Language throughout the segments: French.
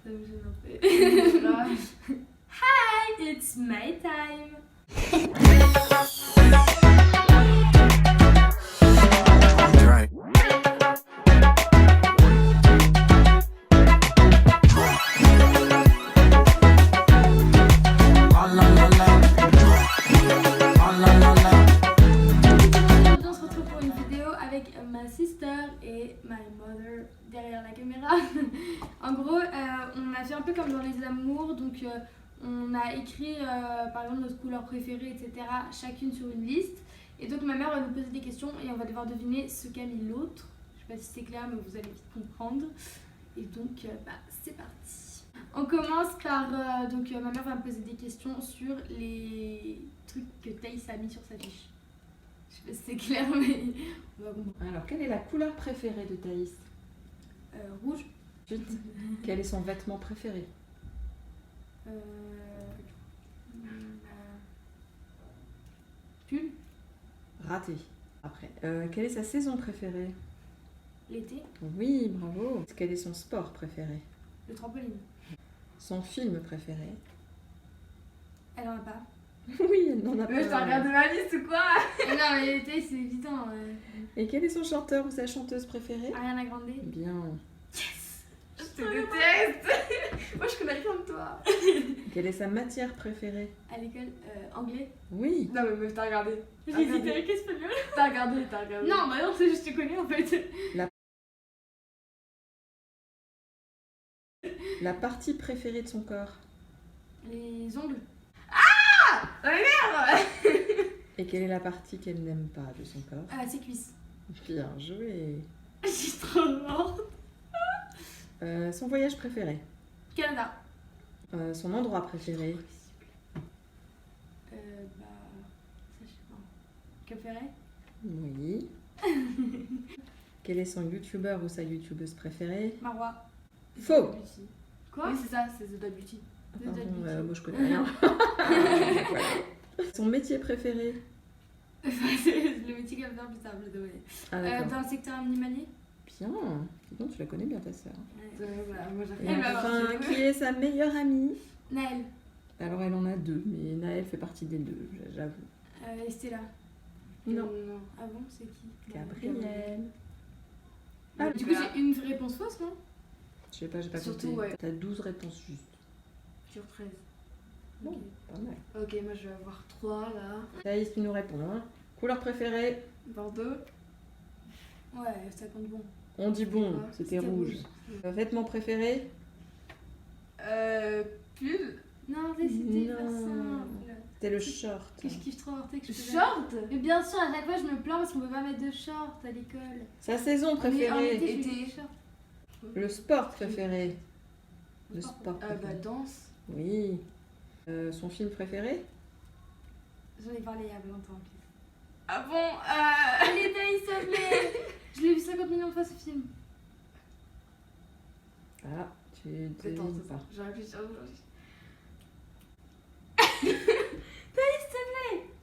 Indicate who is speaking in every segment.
Speaker 1: Ça me gêne un peu. Hi, it's my time.
Speaker 2: Right.
Speaker 1: Aujourd'hui, on se retrouve pour une vidéo avec ma sister et my mother derrière la caméra. En gros, on a fait un peu comme dans les amours, donc on a écrit par exemple notre couleur préférée, etc. chacune sur une liste. Et donc ma mère va nous poser des questions et on va devoir deviner ce qu'a mis l'autre. Je sais pas si c'est clair, mais vous allez vite comprendre. Et donc, c'est parti. On commence par, donc ma mère va me poser des questions sur les trucs que Thaïs a mis sur sa fiche. Je sais pas si c'est clair, mais on va comprendre.
Speaker 3: Alors, quelle est la couleur préférée de Thaïs?
Speaker 1: Rouge.
Speaker 3: Ensuite, quel est son vêtement préféré?
Speaker 1: Pull.
Speaker 3: Raté. Après, quelle est sa saison préférée?
Speaker 1: L'été.
Speaker 3: Oui, bravo. Quel est son sport préféré?
Speaker 1: Le trampoline.
Speaker 3: Son film préféré?
Speaker 1: Elle en a pas.
Speaker 3: Oui, elle n'en a pas.
Speaker 1: Mais t'as regardé ma liste ou quoi? Non, mais l'été c'est évident.
Speaker 3: Et quel est son chanteur ou sa chanteuse préférée?
Speaker 1: Ariana Grande.
Speaker 3: Bien.
Speaker 1: Je te déteste. Moi je connais rien de toi.
Speaker 3: Quelle est sa matière préférée?
Speaker 1: À l'école, anglais.
Speaker 3: Oui.
Speaker 4: Non mais meuf, t'as regardé.
Speaker 1: J'ai hésité avec espagnol.
Speaker 4: T'as regardé.
Speaker 1: Non, bah non, c'est juste que je te connais en fait.
Speaker 3: La partie préférée de son corps?
Speaker 1: Les ongles.
Speaker 3: Et quelle est la partie qu'elle n'aime pas de son corps?
Speaker 1: Ses cuisses.
Speaker 3: Bien joué.
Speaker 1: Je suis trop morte.
Speaker 3: Son voyage préféré?
Speaker 1: Canada.
Speaker 3: Son endroit préféré?
Speaker 1: Ça je sais pas. Cap Ferret.
Speaker 3: Oui. Quel est son youtubeur ou sa youtubeuse préférée?
Speaker 1: Marwa.
Speaker 3: Faux.
Speaker 1: Quoi?
Speaker 4: Oui c'est ça, c'est The Dog Beauty.
Speaker 3: Pardon, moi je connais rien. Voilà. Son métier préféré?
Speaker 1: Le métier qu'elle va faire plus tard, je le
Speaker 3: Ah, d'accord.
Speaker 1: dans le secteur animalier.
Speaker 3: Bien. Dis donc, tu la connais bien ta sœur.
Speaker 4: Voilà, moi j'ai
Speaker 3: Et
Speaker 1: Elle va
Speaker 3: enfin,
Speaker 1: avoir
Speaker 3: qui est sa meilleure amie?
Speaker 1: Naël.
Speaker 3: Alors elle en a deux, mais Naël fait partie des deux, j'avoue.
Speaker 1: Estella.
Speaker 3: Non.
Speaker 1: Ah bon, c'est qui?
Speaker 3: Gabriel.
Speaker 1: Ah, du coup, j'ai une réponse fausse, non?
Speaker 3: Je sais pas, j'ai pas
Speaker 4: Surtout,
Speaker 3: compté.
Speaker 4: ouais.
Speaker 3: T'as 12 réponses justes.
Speaker 4: sur 13.
Speaker 3: Bon,
Speaker 1: Ok.
Speaker 3: pas mal.
Speaker 4: Ok, moi je vais avoir 3 là.
Speaker 3: Thaïs, tu nous réponds. Hein. Couleur préférée?
Speaker 4: Bordeaux.
Speaker 1: Ouais, ça compte bon.
Speaker 3: On dit bon,
Speaker 4: quoi?
Speaker 3: c'était
Speaker 4: C'était
Speaker 3: rouge. Vêtement préféré?
Speaker 4: Pull.
Speaker 1: Non, c'était pas
Speaker 3: Non.
Speaker 1: simple.
Speaker 3: C'était le short.
Speaker 1: Que je kiffe trop avoir que je faisais.
Speaker 4: Short.
Speaker 1: Mais bien sûr, à chaque fois, je me plains parce qu'on peut pas mettre de short à l'école.
Speaker 3: Sa saison
Speaker 1: En
Speaker 3: préférée?
Speaker 1: été, je mets
Speaker 4: Été.
Speaker 1: des shorts.
Speaker 3: Le sport préféré? Le
Speaker 1: sport
Speaker 3: sport préféré.
Speaker 4: Danse.
Speaker 3: Oui. Son film préféré?
Speaker 1: J'en ai parlé il y a longtemps en plus.
Speaker 4: Ah bon
Speaker 1: Allez, Thaïs, s'il te plaît. Je l'ai vu 50 millions de fois ce film.
Speaker 3: Ah, tu
Speaker 4: C'est temps,
Speaker 3: devines
Speaker 4: c'est
Speaker 3: pas.
Speaker 4: ça. J'ai réfléchi.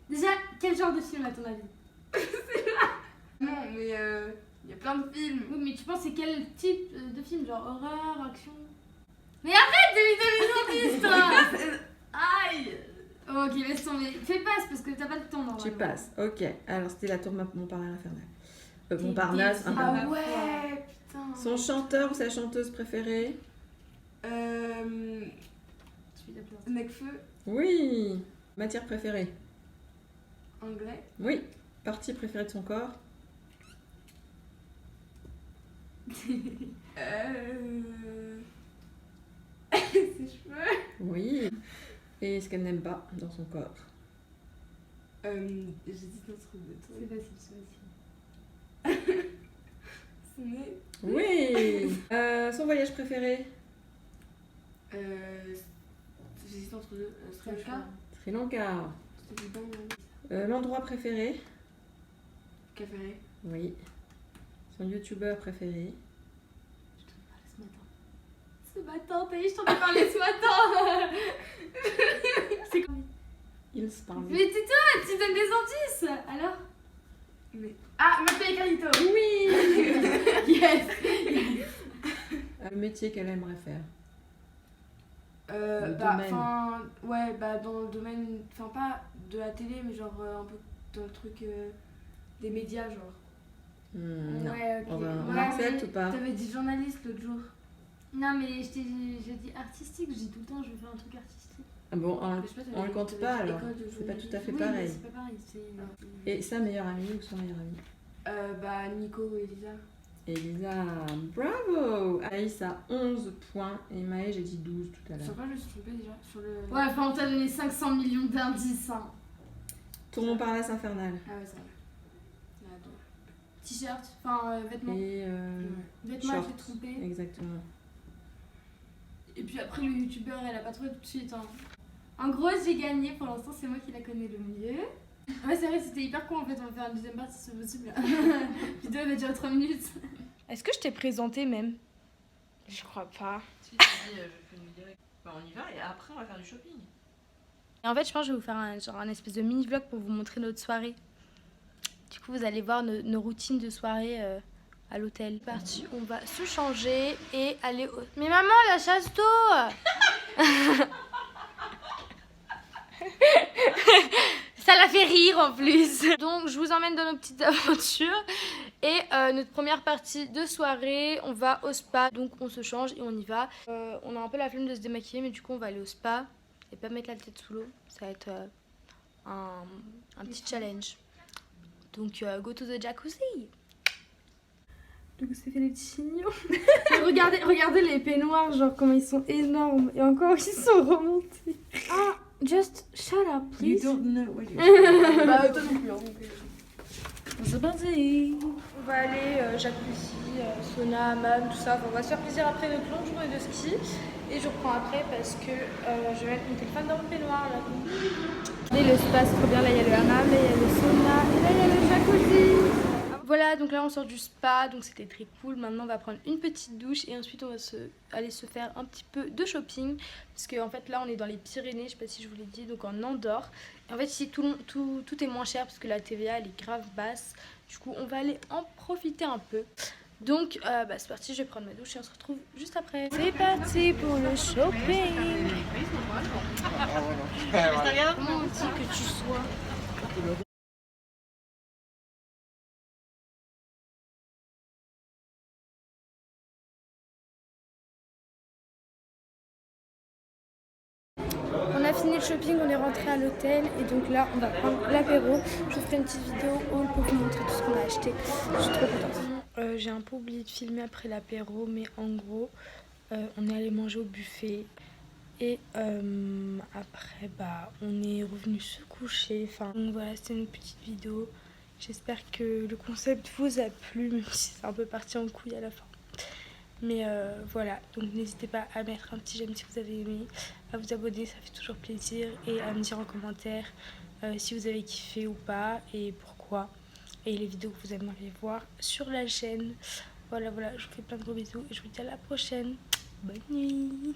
Speaker 1: Déjà, quel genre de film à ton avis?
Speaker 4: Non mais il y a plein de films.
Speaker 1: Oui, mais tu penses c'est quel type de film? Genre horreur, action? Mais arrête de m'imiter mes indices, toi.
Speaker 4: Aïe.
Speaker 1: Ok, laisse tomber. Fais passe parce que t'as pas le temps normalement.
Speaker 3: Tu passes. Ok. Alors c'était la tour Montparnasse infernale.
Speaker 1: T'es
Speaker 3: Montparnasse
Speaker 1: déçue.
Speaker 3: infernale.
Speaker 4: Ah ouais, putain.
Speaker 3: Son chanteur ou sa chanteuse préférée?
Speaker 1: Je vais t'appeler.
Speaker 4: Necfeu.
Speaker 3: Oui. Matière préférée?
Speaker 4: Anglais.
Speaker 3: Oui. Partie préférée de son corps?
Speaker 4: Ses cheveux.
Speaker 3: Oui. Et ce qu'elle n'aime pas dans son corps?
Speaker 4: J'hésite entre deux
Speaker 1: C'est
Speaker 4: trucs.
Speaker 1: facile, c'est facile.
Speaker 4: Son nez.
Speaker 3: Oui. Son voyage préféré?
Speaker 4: J'hésite entre deux. Sri Lanka.
Speaker 3: Sri Lanka.
Speaker 4: C'est évident. non
Speaker 3: L'endroit préféré?
Speaker 4: Café.
Speaker 3: Oui. Son youtubeur préféré?
Speaker 1: Je t'en ai parlé ce matin. Ce matin, Thaïs, je t'en ai parlé ce matin. C'est quoi?
Speaker 3: Il se parle.
Speaker 1: Mais tais-toi, tu donnes des indices. Alors?
Speaker 4: Mais... Ah, Mappé Carlito.
Speaker 3: Oui.
Speaker 1: Yes.
Speaker 3: Le métier qu'elle aimerait faire? Le
Speaker 4: Bah,
Speaker 3: domaine.
Speaker 4: enfin, ouais, bah dans le domaine, enfin pas de la télé, mais genre un peu dans le truc des médias, genre.
Speaker 3: Non.
Speaker 1: Ouais, ok.
Speaker 3: On
Speaker 1: Ouais,
Speaker 3: accepte
Speaker 1: mais
Speaker 3: ou pas?
Speaker 1: T'avais dit journaliste l'autre jour. Non, mais j'ai dit artistique, je dis tout le temps, je veux faire un truc artistique.
Speaker 3: Ah bon,
Speaker 4: Je sais pas,
Speaker 3: on le compte
Speaker 4: t'avais
Speaker 3: pas
Speaker 4: dit
Speaker 3: alors.
Speaker 4: école de
Speaker 3: C'est pas tout à fait
Speaker 1: Oui,
Speaker 3: pareil.
Speaker 1: mais c'est pas pareil.
Speaker 3: Et sa meilleure amie ou son meilleur ami?
Speaker 4: Bah Nico et Elisa.
Speaker 3: Elisa, bravo! Aïs a 11 points et Maë, j'ai dit 12 tout à
Speaker 4: Sur
Speaker 3: l'heure.
Speaker 4: quoi je me suis trompée déjà? Sur le.
Speaker 1: Ouais, enfin, on t'a donné 500 millions d'indices. Hein.
Speaker 3: Tournon par l'as infernal.
Speaker 4: Ah ouais, ça va. Ah, attends.
Speaker 1: T-shirt, enfin, vêtements.
Speaker 3: Et
Speaker 1: Vêtements,
Speaker 3: short.
Speaker 1: je t'ai trompé.
Speaker 3: Exactement.
Speaker 1: Et puis après, le youtubeur, elle a pas trouvé tout de suite. Hein. En gros, j'ai gagné. Pour l'instant, c'est moi qui la connais le mieux. Ouais, c'est vrai, c'était hyper con en fait. On va faire une deuxième partie si c'est possible. La vidéo va durer 3 minutes. Est-ce que je t'ai présenté même? Je crois pas.
Speaker 3: Si, tu dis, je fais une vidéo. Bah, on y va et après, on va faire du shopping.
Speaker 1: Et en fait, je pense que je vais vous faire un espèce de mini vlog pour vous montrer notre soirée. Du coup, vous allez voir nos routines de soirée à l'hôtel. Parti, on va se changer et aller au... Mais maman, la chasse d'eau. Ça la fait rire en plus. Donc, je vous emmène dans nos petites aventures. Et notre première partie de soirée, on va au spa. Donc, on se change et on y va. On a un peu la flemme de se démaquiller, mais du coup, on va aller au spa. Et pas mettre la tête sous l'eau. Ça va être un petit challenge. Donc, go to the jacuzzi. Donc, c'est fait des petits chignons. regardez les peignoirs, genre comment ils sont énormes. Et encore, ils sont remontés. Ah, just shut up, please.
Speaker 3: know what you're
Speaker 4: Bah, toi non plus, hein.
Speaker 1: C'est parti. On va aller jacuzzi, sauna, hammam, tout ça. Enfin, on va se faire plaisir après notre longue journée de ski. Et je reprends après parce que je vais mettre mon téléphone dans le peignoir là. Et le spa, c'est trop bien. Là, il y a le hammam, là, il y a le sauna, et là, il y a le jacuzzi. Voilà, donc là, on sort du spa, donc c'était très cool. Maintenant, on va prendre une petite douche et ensuite, on va aller se faire un petit peu de shopping. Parce qu'en fait, là, on est dans les Pyrénées, je sais pas si je vous l'ai dit, donc en Andorre. Et en fait, ici, tout est moins cher parce que la TVA, elle est grave basse. Du coup, on va aller en profiter un peu. Donc, c'est parti, je vais prendre ma douche et on se retrouve juste après. C'est parti pour le shopping. Comment on dit que tu sois? On a fini le shopping, on est rentré à l'hôtel et donc là on va prendre l'apéro. Je vous ferai une petite vidéo haul pour vous montrer tout ce qu'on a acheté. Je suis trop contente. J'ai un peu oublié de filmer après l'apéro, mais en gros on est allé manger au buffet et après on est revenu se coucher. Enfin donc voilà, c'était une petite vidéo. J'espère que le concept vous a plu, même si c'est un peu parti en couille à la fin. Mais voilà, donc n'hésitez pas à mettre un petit j'aime si vous avez aimé, à vous abonner, ça fait toujours plaisir, et à me dire en commentaire si vous avez kiffé ou pas et pourquoi, et les vidéos que vous aimeriez voir sur la chaîne. Voilà, je vous fais plein de gros bisous et je vous dis à la prochaine. Bonne nuit.